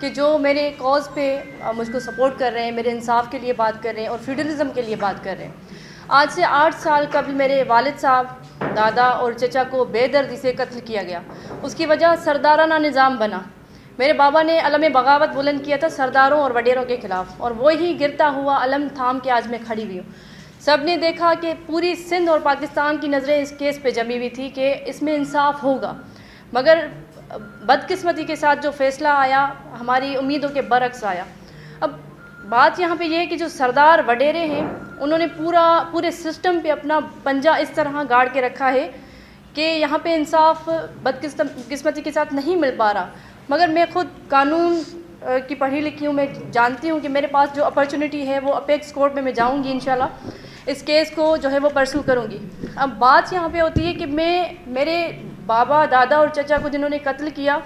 کہ جو میرے کاز پہ مجھ کو سپورٹ کر رہے ہیں، میرے انصاف کے لیے بات کر رہے ہیں اور فیوڈلزم کے لیے بات کر رہے ہیں۔ آج سے 8 سال قبل میرے والد صاحب، دادا اور چچا کو بے دردی سے قتل کیا گیا۔ اس کی وجہ سردارانہ نظام بنا۔ میرے بابا نے علم بغاوت بلند کیا تھا سرداروں اور وڈیروں کے خلاف، اور وہی گرتا ہوا علم تھام کے آج میں کھڑی ہوئی ہوں۔ سب نے دیکھا کہ پوری سندھ اور پاکستان کی نظریں اس کیس پہ جمی ہوئی تھی کہ اس میں انصاف ہوگا، مگر بدقسمتی کے ساتھ جو فیصلہ آیا ہماری امیدوں کے برعکس آیا۔ اب بات یہاں پہ یہ ہے کہ جو سردار وڈیرے ہیں انہوں نے پورے سسٹم پہ اپنا پنجہ اس طرح گاڑ کے رکھا ہے کہ یہاں پہ انصاف بدقسمتی کے ساتھ نہیں مل پا رہا۔ مگر میں خود قانون کی پڑھی لکھی ہوں، میں جانتی ہوں کہ میرے پاس جو اپرچونٹی ہے وہ اپیکس کورٹ میں جاؤں گی انشاءاللہ، اس کیس کو جو ہے وہ پرسو کروں گی۔ اب بات یہاں پہ ہوتی ہے کہ میرے بابا، دادا اور چچا کو جنہوں نے قتل کیا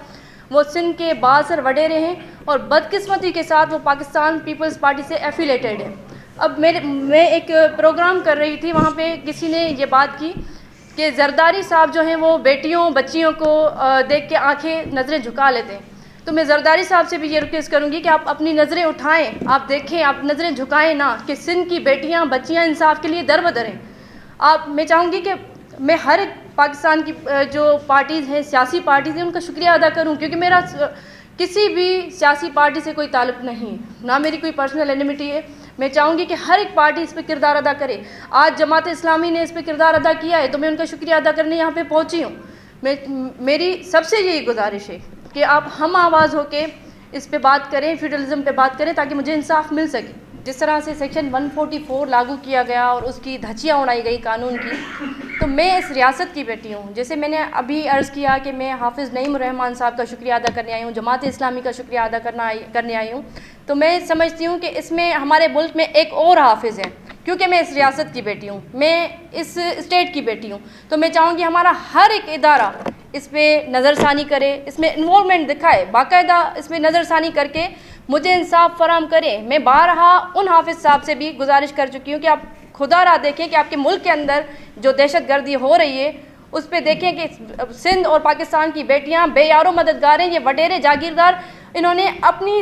وہ سندھ کے بااثر وڈیرے ہیں، اور بدقسمتی کے ساتھ وہ پاکستان پیپلز پارٹی سے ایفیلیٹڈ ہے۔ اب میں ایک پروگرام کر رہی تھی، وہاں پہ کسی نے یہ بات کی کہ زرداری صاحب جو ہیں وہ بیٹیوں بچیوں کو دیکھ کے آنکھیں نظریں جھکا لیتے ہیں۔ تو میں زرداری صاحب سے بھی یہ ریکویسٹ کروں گی کہ آپ اپنی نظریں اٹھائیں، آپ دیکھیں، آپ نظریں جھکائیں نہ، کہ سندھ کی بیٹیاں بچیاں انصاف کے لیے در بدر ہیں۔ میں چاہوں گی کہ میں ہر ایک پاکستان کی جو پارٹیز ہیں، سیاسی پارٹیز ہیں، ان کا شکریہ ادا کروں، کیونکہ میرا کسی بھی سیاسی پارٹی سے کوئی تعلق نہیں ہے، نہ میری کوئی پرسنل اینیمیٹی ہے۔ میں چاہوں گی کہ ہر ایک پارٹی اس پہ کردار ادا کرے۔ آج جماعت اسلامی نے اس پہ کردار ادا کیا ہے تو میں ان کا شکریہ ادا کرنے یہاں پہ پہنچی ہوں۔ میری سب سے یہی گزارش ہے کہ آپ ہم آواز ہو کے اس پہ بات کریں، فیوڈلزم پہ بات کریں، تاکہ مجھے انصاف مل سکے۔ جس طرح سے سیکشن 144 لاگو کیا گیا اور اس کی دھچیاں اڑائی گئی قانون کی، تو میں اس ریاست کی بیٹی ہوں۔ جیسے میں نے ابھی عرض کیا کہ میں حافظ نعیم الرحمان صاحب کا شکریہ ادا کرنے آئی ہوں، جماعت اسلامی کا شکریہ ادا کرنے آئی ہوں، تو میں سمجھتی ہوں کہ اس میں ہمارے ملک میں ایک اور حافظ ہے، کیونکہ میں اس ریاست کی بیٹی ہوں، میں اس اسٹیٹ کی بیٹی ہوں۔ تو میں چاہوں گی ہمارا ہر ایک ادارہ اس پہ نظر ثانی کرے، اس میں انوالومنٹ دکھائے، باقاعدہ اس میں نظر ثانی کر کے مجھے انصاف فراہم کرے۔ میں بارہا ان حافظ صاحب سے بھی گزارش کر چکی ہوں کہ آپ خدا را دیکھیں کہ آپ کے ملک کے اندر جو دہشت گردی ہو رہی ہے اس پہ دیکھیں کہ سندھ اور پاکستان کی بیٹیاں بے یار و مددگار ہیں۔ یہ وڈیرے جاگیردار انہوں نے اپنی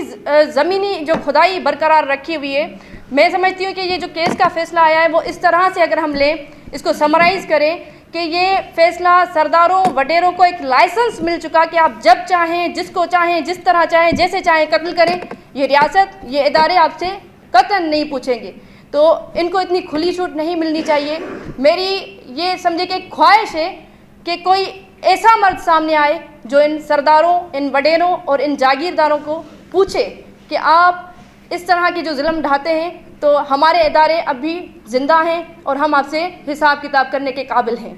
زمینی جو خدائی برقرار رکھی ہوئی ہے۔ میں سمجھتی ہوں کہ یہ جو کیس کا فیصلہ آیا ہے وہ اس طرح سے اگر ہم لیں، اس کو سمرائز کریں کہ یہ فیصلہ سرداروں وڈیروں کو ایک لائسنس مل چکا کہ آپ جب چاہیں، جس کو چاہیں، جس طرح چاہیں، جیسے چاہیں قتل کریں۔ یہ ریاست، یہ ادارے آپ سے قطعاً نہیں پوچھیں گے، تو ان کو اتنی کھلی چھوٹ نہیں ملنی چاہیے۔ میری یہ سمجھے کہ ایک خواہش ہے کہ کوئی ایسا مرد سامنے آئے جو ان سرداروں، ان وڈیروں اور ان جاگیرداروں کو پوچھے کہ آپ اس طرح کے جو ظلم ڈھاتے ہیں تو ہمارے ادارے اب بھی زندہ ہیں اور ہم آپ سے حساب کتاب کرنے کے قابل ہیں۔